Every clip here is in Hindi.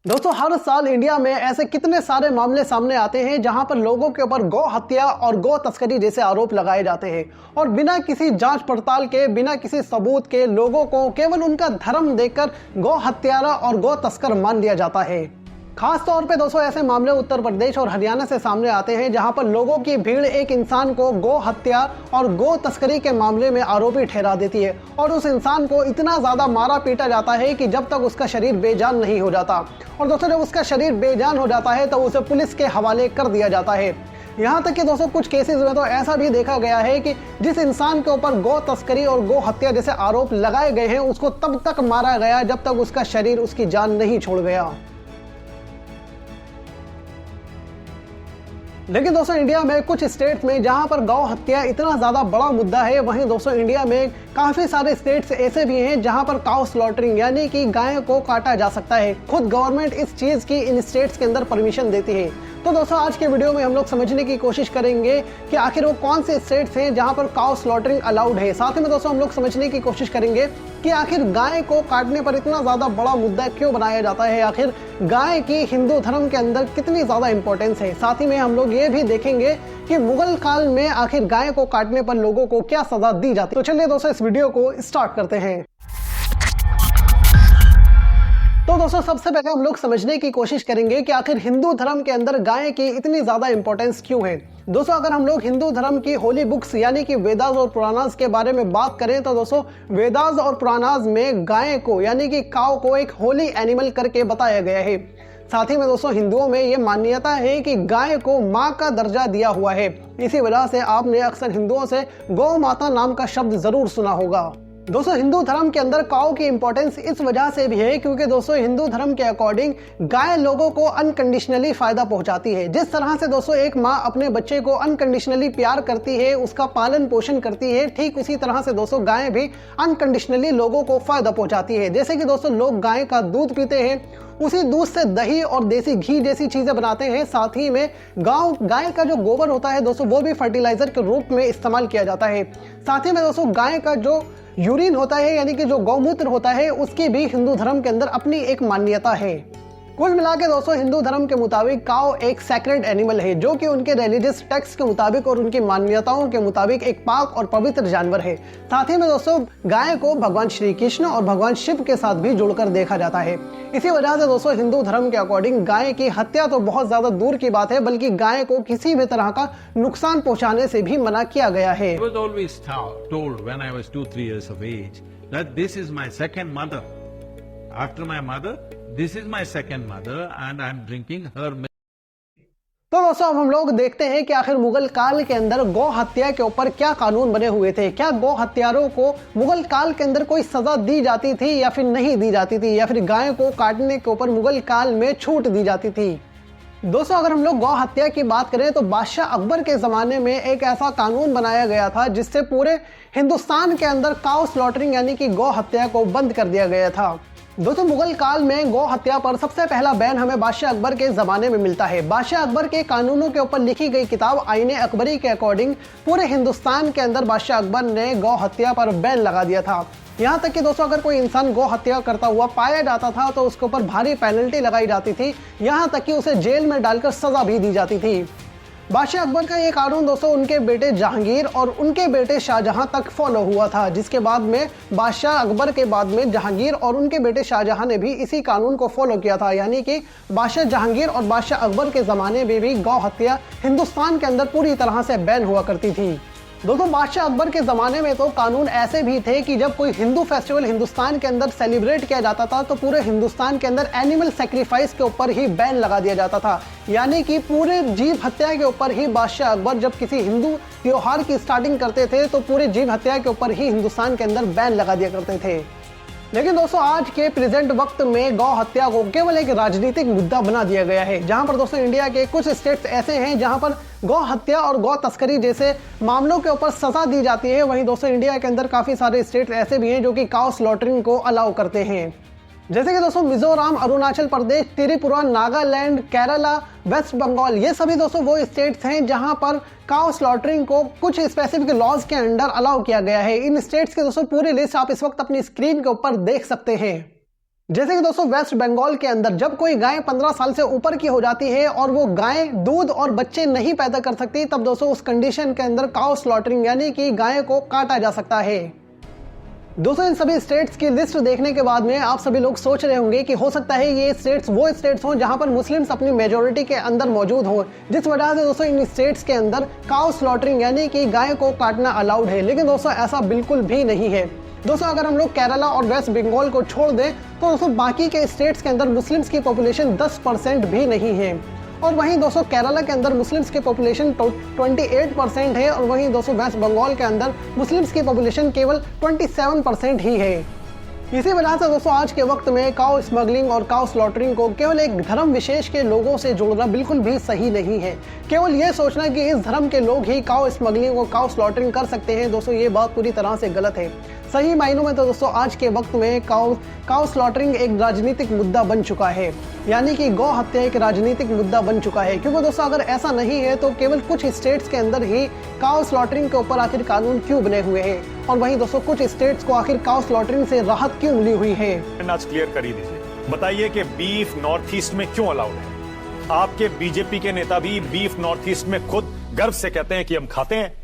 दोस्तों, हर साल इंडिया में ऐसे कितने सारे मामले सामने आते हैं जहां पर लोगों के ऊपर गौ हत्या और गौ तस्करी जैसे आरोप लगाए जाते हैं और बिना किसी जांच पड़ताल के, बिना किसी सबूत के लोगों को केवल उनका धर्म देकर गौ हत्यारा और गौ तस्कर मान लिया जाता है। खास तौर पे दोस्तों ऐसे मामले उत्तर प्रदेश और हरियाणा से सामने आते हैं जहां पर लोगों की भीड़ एक इंसान को गौ हत्या और गौ तस्करी के मामले में आरोपी ठहरा देती है और उस इंसान को इतना ज्यादा मारा पीटा जाता है कि जब तक उसका शरीर बेजान नहीं हो जाता। और दोस्तों जब उसका शरीर बेजान हो जाता है तो उसे पुलिस के हवाले कर दिया जाता है। यहाँ तक कि दोस्तों कुछ केसेस में तो ऐसा भी देखा गया है कि जिस इंसान के ऊपर गौ तस्करी और गौ हत्या जैसे आरोप लगाए गए हैं उसको तब तक मारा गया जब तक उसका शरीर उसकी जान नहीं छोड़ गया। लेकिन दोस्तों इंडिया में कुछ स्टेट्स में जहां पर गौ हत्या इतना ज़्यादा बड़ा मुद्दा है, वहीं दोस्तों इंडिया में काफ़ी सारे स्टेट्स ऐसे भी हैं जहां पर काउ स्लॉटरिंग यानी कि गाय को काटा जा सकता है। खुद गवर्नमेंट इस चीज़ की इन स्टेट्स के अंदर परमिशन देती है। तो दोस्तों आज के वीडियो में हम लोग समझने की कोशिश करेंगे कि आखिर वो कौन से स्टेट्स हैं जहां पर काउ स्लॉटरिंग अलाउड है। साथ ही में दोस्तों हम लोग समझने की कोशिश करेंगे कि आखिर गाय को काटने पर इतना ज़्यादा बड़ा मुद्दा क्यों बनाया जाता है, आखिर गाय की हिंदू धर्म के अंदर कितनी ज़्यादा इंपॉर्टेंस है। साथ ही में हम लोग ये भी देखेंगे कि मुगल काल में आखिर गाय को काटने पर लोगों को क्या सजा दी जाती है। तो चलिए दोस्तों इस वीडियो को स्टार्ट करते हैं। तो दोस्तों सबसे पहले हम लोग समझने की कोशिश करेंगे कि आखिर हिंदू धर्म के अंदर गाय की इतनी ज्यादा इंपॉर्टेंस क्यों है। दोस्तों अगर हम लोग हिंदू धर्म की होली बुक्स यानी कि वेदास और पुराणास के बारे में बात करें तो दोस्तों वेदास और पुराणास में गाय को यानी कि काऊ को एक होली एनिमल करके बताया गया है। साथ ही में दोस्तों हिंदुओं में ये मान्यता है कि गाय को माँ का दर्जा दिया हुआ है। इसी वजह से आपने अक्सर हिंदुओं से गौ माता नाम का शब्द जरूर सुना होगा। दोस्तों हिंदू धर्म के अंदर काऊ की इंपॉर्टेंस इस वजह से भी है क्योंकि दोस्तों हिंदू धर्म के अकॉर्डिंग गाय लोगों को अनकंडीशनली फायदा पहुंचाती है। जिस तरह से दोस्तों एक माँ अपने बच्चे को अनकंडीशनली प्यार करती है, उसका पालन पोषण करती है, ठीक उसी तरह से दोस्तों गाय भी अनकंडीशनली लोगों को फायदा पहुंचाती है। जैसे कि दोस्तों लोग गाय का दूध पीते हैं, उसी दूध से दही और देसी घी जैसी चीजें बनाते हैं। साथ ही में गाय का जो गोबर होता है दोस्तों वो भी फर्टिलाइजर के रूप में इस्तेमाल किया जाता है। साथ ही में दोस्तों गाय का जो यूरिन होता है यानी कि जो गौमूत्र होता है उसकी भी हिंदू धर्म के अंदर अपनी एक मान्यता है। कुल मिला के दोस्तों हिंदू धर्म के मुताबिक काऊ एक सैक्रेड एनिमल है जो कि उनके रिलीजियस टेक्स्ट के मुताबिक और उनकी मान्यताओं के मुताबिक एक पाक और पवित्र जानवर है। साथ ही में दोस्तों गाय को भगवान श्री कृष्ण और भगवान शिव के साथ भी जुड़कर देखा जाता है। इसी वजह से दोस्तों हिंदू धर्म के अकॉर्डिंग गाय की हत्या तो बहुत ज्यादा दूर की बात है, बल्कि गाय को किसी भी तरह का नुकसान पहुंचाने से भी मना किया गया है। After my mother, this is my second mother and I'm drinking her milk. तो दोस्तों अब हम लोग देखते हैं कि आखिर मुगल काल के अंदर गौ हत्या के ऊपर क्या कानून बने हुए थे। क्या गौ हत्यारों को मुगल काल के अंदर कोई सजा दी जाती थी या फिर नहीं दी जाती थी, या फिर गाय को काटने के ऊपर मुगल काल में छूट दी जाती थी। दोस्तों अगर हम लोग गौ हत्या की बात करें तो बादशाह अकबर के ज़माने में एक ऐसा कानून बनाया गया था जिससे पूरे हिंदुस्तान के अंदर काऊ स्लॉटरिंग यानी कि गौ हत्या को बंद कर दिया गया था। दोस्तों मुगल काल में गौ हत्या पर सबसे पहला बैन हमें बादशाह अकबर के ज़माने में मिलता है। बादशाह अकबर के कानूनों के ऊपर लिखी गई किताब आईने अकबरी के अकॉर्डिंग पूरे हिंदुस्तान के अंदर बादशाह अकबर ने गौ हत्या पर बैन लगा दिया था। यहाँ तक कि दोस्तों अगर कोई इंसान गौ हत्या करता हुआ पाया जाता था तो उसके ऊपर भारी पेनल्टी लगाई जाती थी, यहाँ तक कि उसे जेल में डालकर सजा भी दी जाती थी। बादशाह अकबर का ये कानून दोस्तों उनके बेटे जहांगीर और उनके बेटे शाहजहां तक फॉलो हुआ था, जिसके बाद में बादशाह अकबर के बाद में जहांगीर और उनके बेटे शाहजहां ने भी इसी कानून को फॉलो किया था। यानी कि बादशाह जहांगीर और बादशाह अकबर के ज़माने में भी गौ हत्या हिंदुस्तान के अंदर पूरी तरह से बैन हुआ करती थी। दोस्तों बादशाह अकबर के ज़माने में तो कानून ऐसे भी थे कि जब कोई हिंदू फेस्टिवल हिंदुस्तान के अंदर सेलिब्रेट किया जाता था तो पूरे हिंदुस्तान के अंदर एनिमल सेक्रीफाइस के ऊपर ही बैन लगा दिया जाता था। यानी कि पूरे जीव हत्या के ऊपर ही बादशाह अकबर जब किसी हिंदू त्योहार की स्टार्टिंग करते थे तो पूरे जीव हत्या के ऊपर ही हिंदुस्तान के अंदर बैन लगा दिया करते थे। लेकिन दोस्तों आज के प्रेजेंट वक्त में गौ हत्या को केवल एक राजनीतिक मुद्दा बना दिया गया है, जहां पर दोस्तों इंडिया के कुछ स्टेट्स ऐसे हैं जहां पर गौ हत्या और गौ तस्करी जैसे मामलों के ऊपर सजा दी जाती है। वहीं दोस्तों इंडिया के अंदर काफ़ी सारे स्टेट्स ऐसे भी हैं जो कि काऊ स्लॉटरिंग को अलाउ करते हैं। जैसे कि दोस्तों मिजोरम, अरुणाचल प्रदेश, त्रिपुरा, नागालैंड, केरला, वेस्ट बंगाल, ये सभी दोस्तों वो स्टेट्स हैं जहां पर काऊ स्लॉटरिंग को कुछ स्पेसिफिक लॉज के अंडर अलाउ किया गया है। इन स्टेट्स के दोस्तों पूरी लिस्ट आप इस वक्त अपनी स्क्रीन के ऊपर देख सकते हैं। जैसे कि दोस्तों वेस्ट बंगाल के अंदर जब कोई गाय 15 साल से ऊपर की हो जाती है और वो गाय दूध और बच्चे नहीं पैदा कर सकती, तब दोस्तों उस कंडीशन के अंदर काउ स्लॉटरिंग यानी कि गाय को काटा जा सकता है। दोस्तों इन सभी स्टेट्स की लिस्ट देखने के बाद में आप सभी लोग सोच रहे होंगे कि हो सकता है ये स्टेट्स वो स्टेट्स हों जहां पर मुस्लिम्स अपनी मेजोरिटी के अंदर मौजूद हों, जिस वजह से दोस्तों इन स्टेट्स के अंदर काउ स्लॉटरिंग यानी कि गाय को काटना अलाउड है। लेकिन दोस्तों ऐसा बिल्कुल भी नहीं है। दोस्तों अगर हम लोग केरला और वेस्ट बंगाल को छोड़ दें तो दोस्तों बाकी के स्टेट्स के अंदर मुस्लिम्स की पॉपुलेशन 10% भी नहीं है। और वहीं दोस्तों केरला के अंदर मुस्लिम्स की पॉपुलेशन 28% है और वहीं दोस्तों वेस्ट बंगाल के अंदर मुस्लिम्स की पॉपुलेशन केवल 27% ही है। इसी वजह से दोस्तों आज के वक्त में काउ स्मगलिंग और काउ स्लॉटरिंग को केवल एक धर्म विशेष के लोगों से जोड़ना बिल्कुल भी सही नहीं है। केवल ये सोचना कि इस धर्म के लोग ही काउ स्मगलिंग और काउ स्लॉटरिंग कर सकते हैं, दोस्तों ये बात पूरी तरह से गलत है। सही मायनों में तो दोस्तों आज के वक्त में काउ स्लॉटरिंग एक राजनीतिक मुद्दा बन चुका है, यानी कि गौ हत्या एक राजनीतिक मुद्दा बन चुका है। क्योंकि दोस्तों अगर ऐसा नहीं है तो केवल कुछ स्टेट्स के अंदर ही काउ स्लॉटरिंग के ऊपर आखिर कानून क्यों बने हुए हैं, और वहीं दोस्तों कुछ स्टेट्स को आखिर काउ स्लॉटरिंग से राहत क्यों मिली हुई है। आज क्लियर कर ही दीजिए, बताइए कि बीफ नॉर्थ ईस्ट में क्यों अलाउड है? आपके बीजेपी के नेता भी बीफ नॉर्थ ईस्ट में खुद गर्व से कहते हैं कि हम खाते हैं।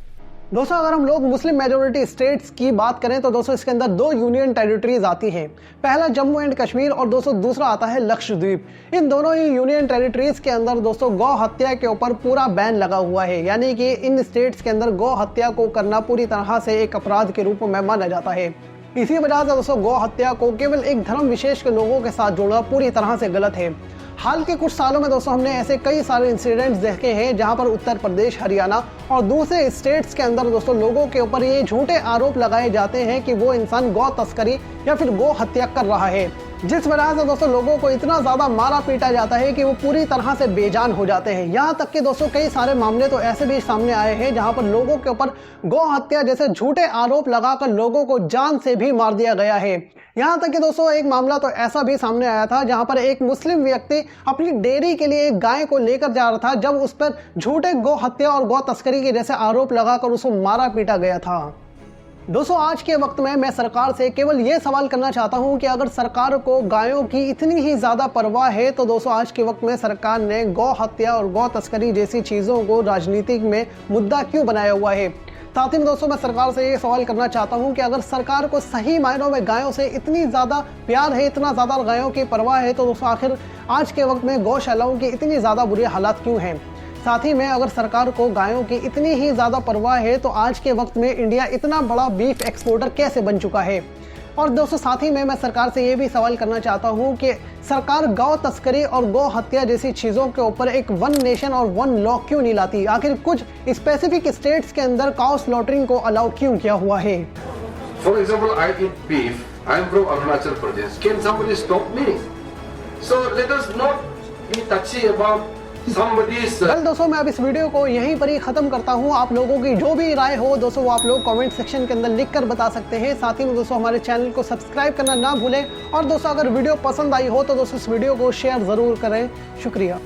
दोस्तों अगर हम लोग मुस्लिम मेजोरिटी स्टेट्स की बात करें तो दोस्तों इसके अंदर 2 यूनियन टेरिटरीज आती हैं। पहला जम्मू एंड कश्मीर और दोस्तों दूसरा आता है लक्षद्वीप। इन दोनों ही यूनियन टेरिटरीज के अंदर दोस्तों गौ हत्या के ऊपर पूरा बैन लगा हुआ है, यानी कि इन स्टेट्स के अंदर गौ हत्या को करना पूरी तरह से एक अपराध के रूप में माना जाता है। इसी वजह से दोस्तों गौ हत्या को केवल एक धर्म विशेष के लोगों के साथ जोड़ना पूरी तरह से गलत है। हाल के कुछ सालों में दोस्तों हमने ऐसे कई सारे इंसिडेंट्स देखे हैं जहां पर उत्तर प्रदेश, हरियाणा और दूसरे स्टेट्स के अंदर दोस्तों लोगों के ऊपर ये झूठे आरोप लगाए जाते हैं कि वो इंसान गौ तस्करी या फिर गौ हत्या कर रहा है, जिस वजह से दोस्तों लोगों को इतना ज्यादा मारा पीटा जाता है कि वो पूरी तरह से बेजान हो जाते हैं। यहाँ तक कि दोस्तों कई सारे मामले तो ऐसे भी सामने आए हैं जहाँ पर लोगों के ऊपर गौ हत्या जैसे झूठे आरोप लगाकर लोगों को जान से भी मार दिया गया है। यहाँ तक कि दोस्तों एक मामला तो ऐसा भी सामने आया था जहाँ पर एक मुस्लिम व्यक्ति अपनी डेयरी के लिए एक गाय को लेकर जा रहा था, जब उस पर झूठे गौ हत्या और गौ तस्करी के जैसे आरोप लगाकर उसको मारा पीटा गया था। दोस्तों आज के वक्त में मैं सरकार से केवल ये सवाल करना चाहता हूं कि अगर सरकार को गायों की इतनी ही ज़्यादा परवाह है तो दोस्तों आज के वक्त में सरकार ने गौ हत्या और गौ तस्करी जैसी चीज़ों को राजनीतिक में मुद्दा क्यों बनाया हुआ है। साथ ही में दोस्तों मैं सरकार से ये सवाल करना चाहता हूं कि अगर सरकार को सही मायनों में गायों से इतनी ज़्यादा प्यार है, इतना ज़्यादा गायों की परवाह है, तो दोस्तों आखिर आज के वक्त में गौशालाओं की इतनी ज़्यादा बुरी हालात क्यों हैं। साथ ही में अगर सरकार को गायों की इतनी ही ज़्यादा परवाह है तो आज के वक्त में इंडिया इतना बड़ा बीफ एक्सपोर्टर कैसे बन चुका है। और दोस्तों साथ ही में मैं सरकार से ये भी सवाल करना चाहता हूँ कि सरकार गौ तस्करी और गौ हत्या जैसी चीज़ों के ऊपर एक 1 नेशन और 1 लॉ क्यों नहीं लाती। आखिर कुछ स्पेसिफिक स्टेट्स के अंदर काउ स्लॉटरिंग को अलाउ क्यों किया हुआ है। For example, I eat beef. I am from Arunachal Pradesh. Can somebody stop me? So let us not be touchy about somebody's. Well दोस्तों मैं अब इस वीडियो को यहीं पर ही खत्म करता हूं। आप लोगों की जो भी राय हो दोस्तों वो आप लोग कमेंट सेक्शन के अंदर लिख कर बता सकते हैं। साथ ही में दोस्तों हमारे चैनल को सब्सक्राइब करना ना भूलें, और दोस्तों अगर वीडियो पसंद आई हो तो दोस्तों इस वीडियो को शेयर ज़रूर करें। शुक्रिया।